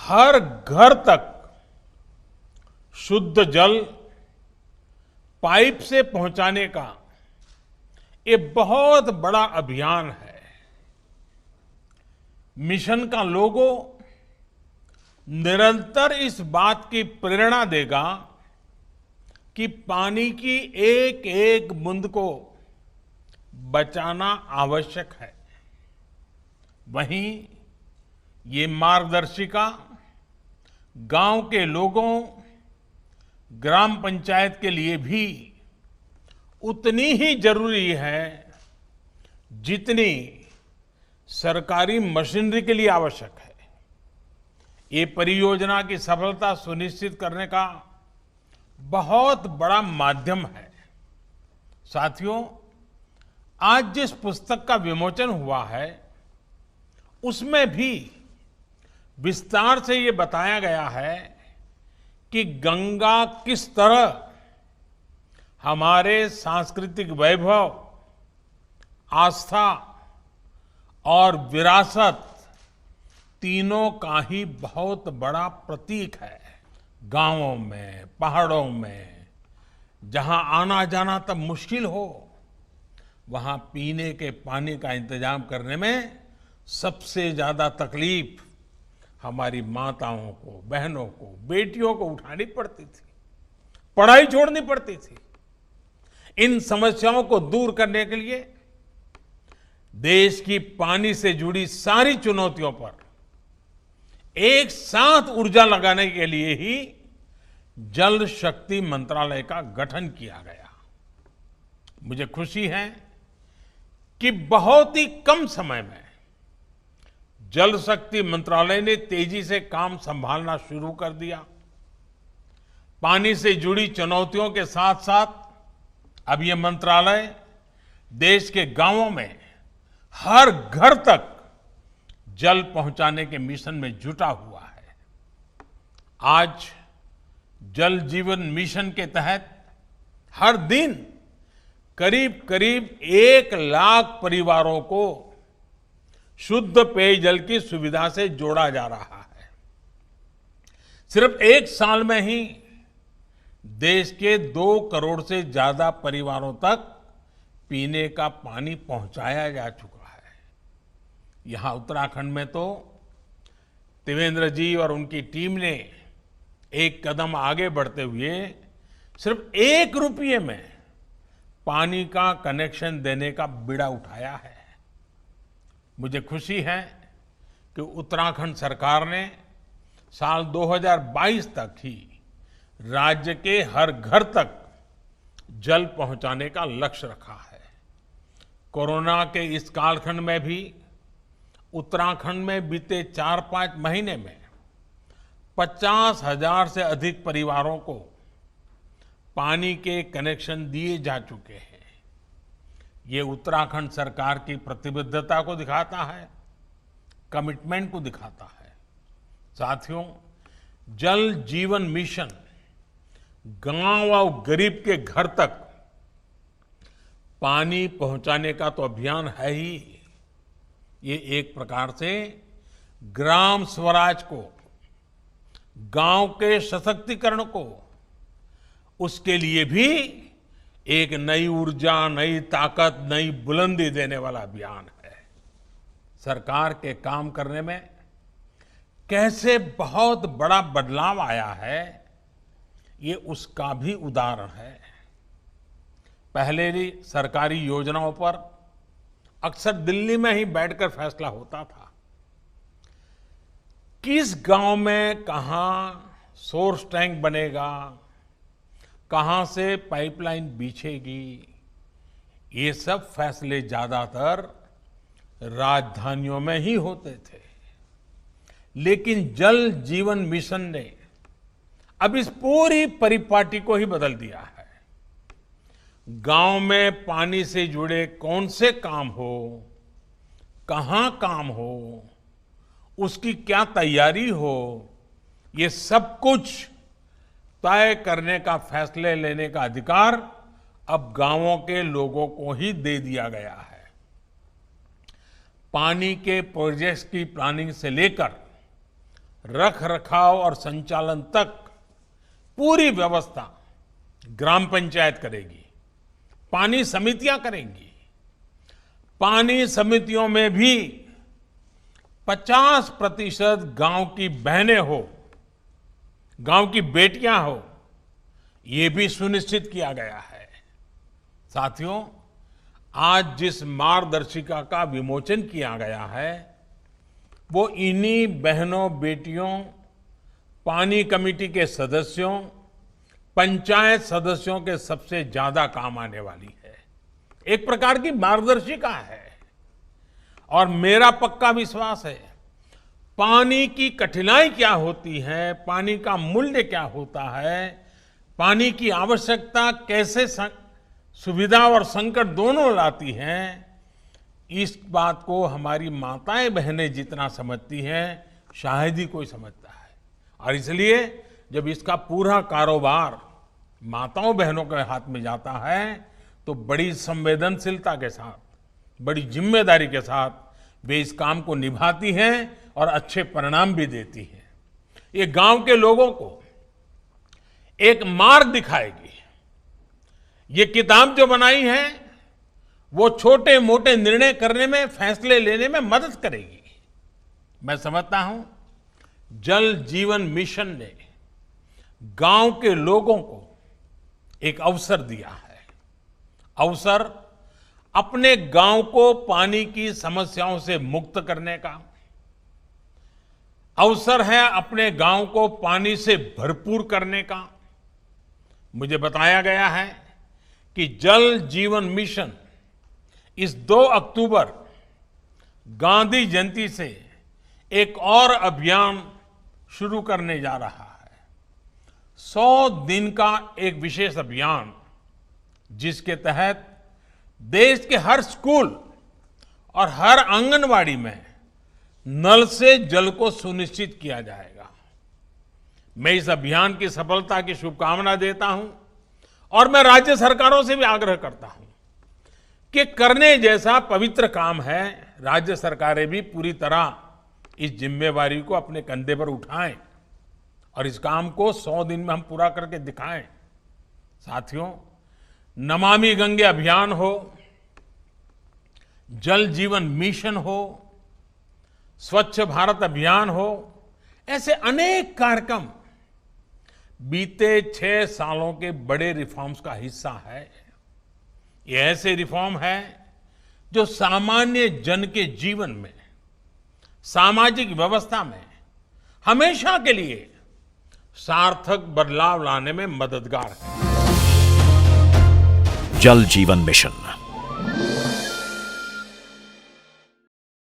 हर घर तक शुद्ध जल पाइप से पहुंचाने का ये बहुत बड़ा अभियान है। मिशन का लोगो निरंतर इस बात की प्रेरणा देगा कि पानी की एक एक बूंद को बचाना आवश्यक है। वहीं ये मार्गदर्शिका गांव के लोगों, ग्राम पंचायत के लिए भी उतनी ही जरूरी है जितनी सरकारी मशीनरी के लिए आवश्यक है। ये परियोजना की सफलता सुनिश्चित करने का बहुत बड़ा माध्यम है। साथियों, आज जिस पुस्तक का विमोचन हुआ है उसमें भी विस्तार से ये बताया गया है कि गंगा किस तरह हमारे सांस्कृतिक वैभव, आस्था और विरासत तीनों का ही बहुत बड़ा प्रतीक है। गांवों में, पहाड़ों में जहां आना जाना तब मुश्किल हो, वहां पीने के पानी का इंतजाम करने में सबसे ज्यादा तकलीफ हमारी माताओं को, बहनों को, बेटियों को उठानी पड़ती थी, पढ़ाई छोड़नी पड़ती थी। इन समस्याओं को दूर करने के लिए देश की पानी से जुड़ी सारी चुनौतियों पर एक साथ ऊर्जा लगाने के लिए ही जल शक्ति मंत्रालय का गठन किया गया। मुझे खुशी है कि बहुत ही कम समय में जल शक्ति मंत्रालय ने तेजी से काम संभालना शुरू कर दिया। पानी से जुड़ी चुनौतियों के साथ साथ अब यह मंत्रालय देश के गांवों में हर घर तक जल पहुंचाने के मिशन में जुटा हुआ है। आज जल जीवन मिशन के तहत हर दिन करीब करीब 1 लाख परिवारों को शुद्ध पेयजल की सुविधा से जोड़ा जा रहा है। सिर्फ 1 साल में ही देश के 2 करोड़ से ज्यादा परिवारों तक पीने का पानी पहुंचाया जा चुका है। यहां उत्तराखंड में तो त्रिवेंद्र जी और उनकी टीम ने एक कदम आगे बढ़ते हुए सिर्फ 1 रुपये में पानी का कनेक्शन देने का बीड़ा उठाया है। मुझे खुशी है कि उत्तराखंड सरकार ने साल 2022 तक ही राज्य के हर घर तक जल पहुंचाने का लक्ष्य रखा है। कोरोना के इस कालखंड में भी उत्तराखंड में बीते 4-5 महीने में 50,000 से अधिक परिवारों को पानी के कनेक्शन दिए जा चुके हैं। ये उत्तराखंड सरकार की प्रतिबद्धता को दिखाता है, कमिटमेंट को दिखाता है। साथियों, जल जीवन मिशन गांव और गरीब के घर तक पानी पहुंचाने का तो अभियान है ही। ये एक प्रकार से ग्राम स्वराज को, गांव के सशक्तिकरण को, उसके लिए भी एक नई ऊर्जा, नई ताकत, नई बुलंदी देने वाला अभियान है। सरकार के काम करने में कैसे बहुत बड़ा बदलाव आया है, ये उसका भी उदाहरण है। पहले भी सरकारी योजनाओं पर अक्सर दिल्ली में ही बैठकर फैसला होता था। किस गांव में कहां सोर्स टैंक बनेगा, कहां से पाइपलाइन बिछेगी, ये सब फैसले ज्यादातर राजधानियों में ही होते थे। लेकिन जल जीवन मिशन ने अब इस पूरी परिपाटी को ही बदल दिया है। गांव में पानी से जुड़े कौन से काम हो, कहां काम हो, उसकी क्या तैयारी हो, ये सब कुछ तय करने का, फैसले लेने का अधिकार अब गांवों के लोगों को ही दे दिया गया है। पानी के प्रोजेक्ट्स की प्लानिंग से लेकर रख रखाव और संचालन तक पूरी व्यवस्था ग्राम पंचायत करेगी, पानी समितियां करेंगी। पानी समितियों में भी 50% गांव की बहनें हो, गांव की बेटियां हो, ये भी सुनिश्चित किया गया है। साथियों, आज जिस मार्गदर्शिका का विमोचन किया गया है वो इन्हीं बहनों बेटियों, पानी कमेटी के सदस्यों, पंचायत सदस्यों के सबसे ज्यादा काम आने वाली है। एक प्रकार की मार्गदर्शिका है और मेरा पक्का विश्वास है पानी की कठिनाई क्या होती है, पानी का मूल्य क्या होता है, पानी की आवश्यकता कैसे सुविधा और संकट दोनों लाती हैं, इस बात को हमारी माताएं बहनें जितना समझती हैं शायद ही कोई समझता है। और इसलिए जब इसका पूरा कारोबार माताओं बहनों के हाथ में जाता है तो बड़ी संवेदनशीलता के साथ, बड़ी जिम्मेदारी के साथ वे इस काम को निभाती हैं और अच्छे परिणाम भी देती हैं। ये गांव के लोगों को एक मार्ग दिखाएगी। ये किताब जो बनाई है वो छोटे मोटे निर्णय करने में, फैसले लेने में मदद करेगी। मैं समझता हूं जल जीवन मिशन ने गांव के लोगों को एक अवसर दिया है। अवसर अपने गांव को पानी की समस्याओं से मुक्त करने का, अवसर है अपने गांव को पानी से भरपूर करने का। मुझे बताया गया है कि जल जीवन मिशन इस 2 अक्टूबर गांधी जयंती से एक और अभियान शुरू करने जा रहा है। 100 दिन का एक विशेष अभियान जिसके तहत देश के हर स्कूल और हर आंगनवाड़ी में नल से जल को सुनिश्चित किया जाएगा। मैं इस अभियान की सफलता की शुभकामना देता हूं और मैं राज्य सरकारों से भी आग्रह करता हूं कि करने जैसा पवित्र काम है, राज्य सरकारें भी पूरी तरह इस जिम्मेवारी को अपने कंधे पर उठाएं और इस काम को 100 दिन में हम पूरा करके दिखाएं। साथियों, नमामि गंगे अभियान हो, जल जीवन मिशन हो, स्वच्छ भारत अभियान हो, ऐसे अनेक कार्यक्रम बीते 6 सालों के बड़े रिफॉर्म्स का हिस्सा है। ये ऐसे रिफॉर्म है जो सामान्य जन के जीवन में, सामाजिक व्यवस्था में हमेशा के लिए सार्थक बदलाव लाने में मददगार है। जल जीवन मिशन